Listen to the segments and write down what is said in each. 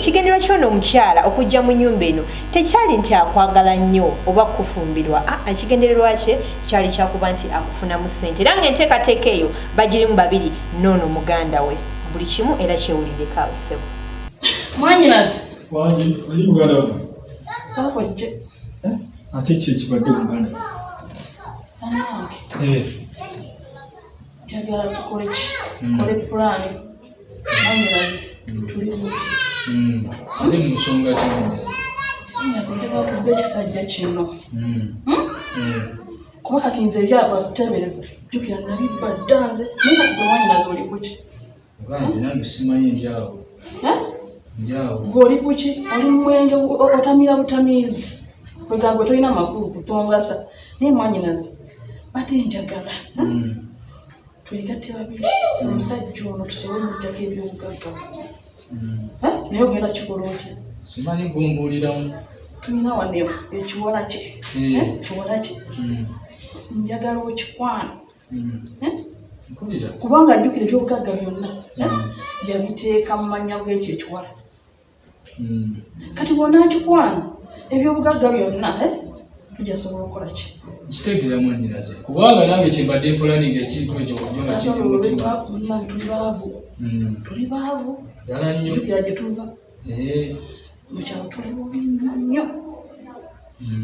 Kigendera kyono omukyala okujja mu nnyumba eno tekyali nti akwagala nnyo oba kufumbirwa kigendererwa kye kyali kyakuba nti akufunamu ssente era ng'enteekateeka eyo bagirimu babiri noono muganda we buli kimu era kyewulireko awosebo mwanyinazi oli muganda we saakojje ate ki ekibadde muganda njagala tukole ki kole pulaani mwanyinazi tuli buki ate mu nsonga mwanyinazi njagala tubbe ekisajja kino kuba kati nze ebyala bwakuteebereza jjukira nabibba ddanze naye kati gwe mwanyinazi oli kuki nange simanyi njaawo gweoli kuki oli mwenge otamira butamiizi kwegagwe tolina makulu kutongasa naye mwanyinazi badde njagala twegatte babiri omusajja ono tusobole omujjako ebyobugagga naye ogenda kikola otya simanyi gumbuuliramu tulina wano ekiwola kye kiwola kye njagala okikwana kubanga ajjukira ebyobugagga byonna yabiteeka mu mannya g'ekyo ekiwala kati bw'onaakikwana ebyobugagga byonna tujja sobola okukola ki kitegeera mwanyinaze kubanga nange kyembadde mpulaninga ekintu ekyo tuli baavu ddala nnyo jjukira gye tuva mukyalo tuli bubi nnyo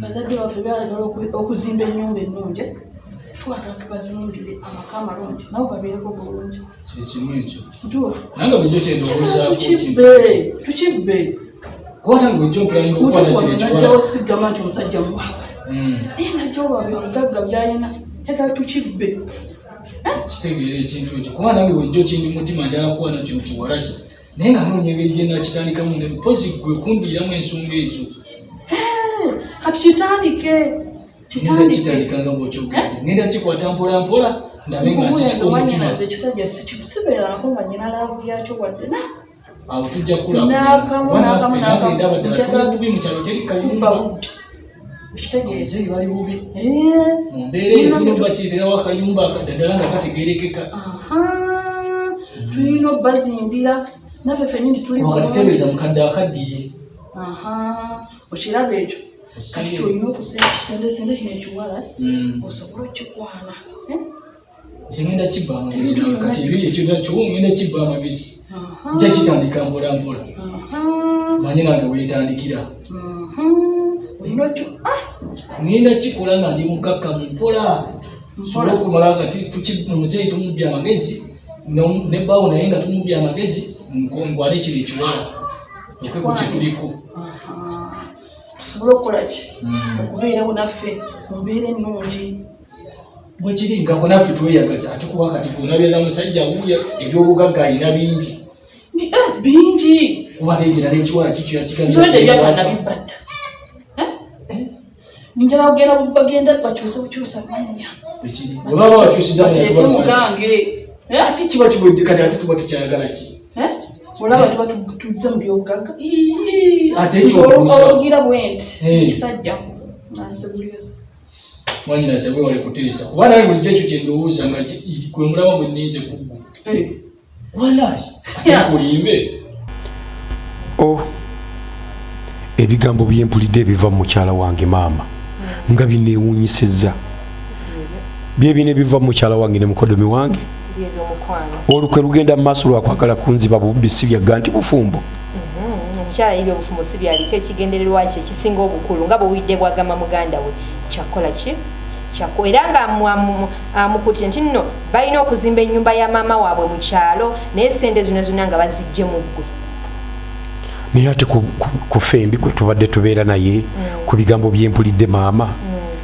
bazadde baffe byalagala okuzimba ennyumba ennungi twagala tubazimbire amaka amalungi nabo babeereko bulungi kyekimu ekyo ntuufu nange bulijjo kyendowoozaako tukibbe kuba nange bulijjo mpulaninga okukwata kino ekiwala najjawo sigamba nti omusajja muwagala naye najjawo babyoobugagga byalina njagala tukibbe kitegeera ekintu ekyo kuba nange bulijjo kindi mutima njala kukwana kino kiwala kye naye nga noonya engeri gye nakitandikamu ne mpozi gwe kundiiramu ensonga ezo kati kitandikanga bwokyogedde ngenda kikwata mpola mpola ndabe nga nkisika omutima ekisajja sibeerako nga nyina laavu yakyo wadde awo tujja kulaabubi mu kyalo teri kayumba ekitegeeza bali bubi mu mbeera eyo tulina obakirirawo akayumba ddala nga kategerekeka tulina obbazimbira naffe ffennyini tulitebereza mukadde akaddiye okiraba ekyo kati tulina okusendesende kino ekiwala osobole okikwana zingenda kibba amagezi kati ngenda kibba amagezi nja kitandika mpola mpola manye nange weetandikira ngenda kikola nga ndi mukakkamu mpola sobola okumala kati muzeeyi tumubya amagezi nebbawo naye nga tumubya amagezi nkwale kino ekiwala okeko kyetuliko tusobole okukola ki okubeerawo naffe mu mbeera ennungi bwekiri ngako naffe tweyagaza ate kuba kati kunabyala musajja wuuya ebyobugagga alina bingi kuba leegera n'ekiwala kikyo yakigazode ebyakana bibbadda njala kugenda bagenda bakyuse bukyusa mannya bwe baba bakyusiza mugange ate kiba kiwedde kati ate tuba tukyayagala ki olaba tuba tujja mu byobugagga ate ekyobuuza bwenti ekisajja nansegulira mwanyinaze weewale kuteesa kuba naye bulijjo ekyo kyendowooza nga gwe mulaba bwe nniize kuggwe walayi ate kulimbe ebigambo byempulidde ebiva mu mukyala wange maama nga bineewuunyisizza byebino ebiva mu mukyala wange ne mukodomi wange olukwe lugenda mu maaso lwakwagala kunziba bubbi si byagga nti bufumbo omukyala yibyo obufumbo si byaliko ekigendererwa kye ekisinga obukulu nga bwewidde bwagamba muganda we kyakola ki era nga amukutire nti nno balina okuzimba ennyumba ya maama waabwe mu kyalo naye sente zonna zonna nga bazijje mu ggwe naye ate ku fembi kwe tubadde tubeera naye ku bigambo byempulidde maama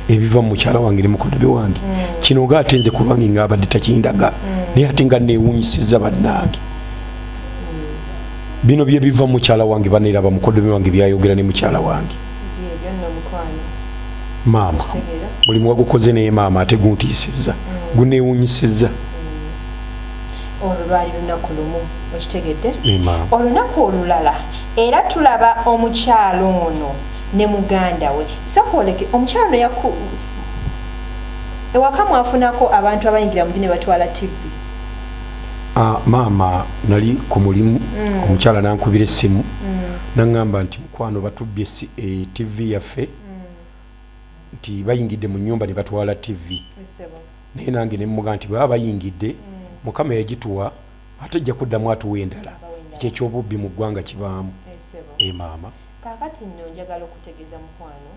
ebiva mu mukyala wange ne mukodomi wange kino nga ate nze ku lwange ngaabadde takindaga naye ate nga neewunyisizza bannange bino bye biva mu mukyala wange baneeraba mukodomi wange byayogera ne mukyala wange maama mulimu wagukoze naye maama ate guntiisizza guneewunyisizza olwo lwali lunaku lumu okitegedde olunaku olulala era tulaba omukyalo ono ne muganda we sokoleke omukyalo ono ewaka mwafunako abantu abayingira mu ne batwala TV maama nali ku mulimu omukyala nankubira essimu naŋŋamba nti mukwano batubbye TV yaffe nti bayingidde mu nnyumba ne batwala TV naye nange ne mmuga nti baba bayingidde Mukama yagituwa ate ajja kuddamu atuwa endala ekyo ekyobubbi mu ggwanga kibaamu maama kaakati nno njagala okutegeeza mukwano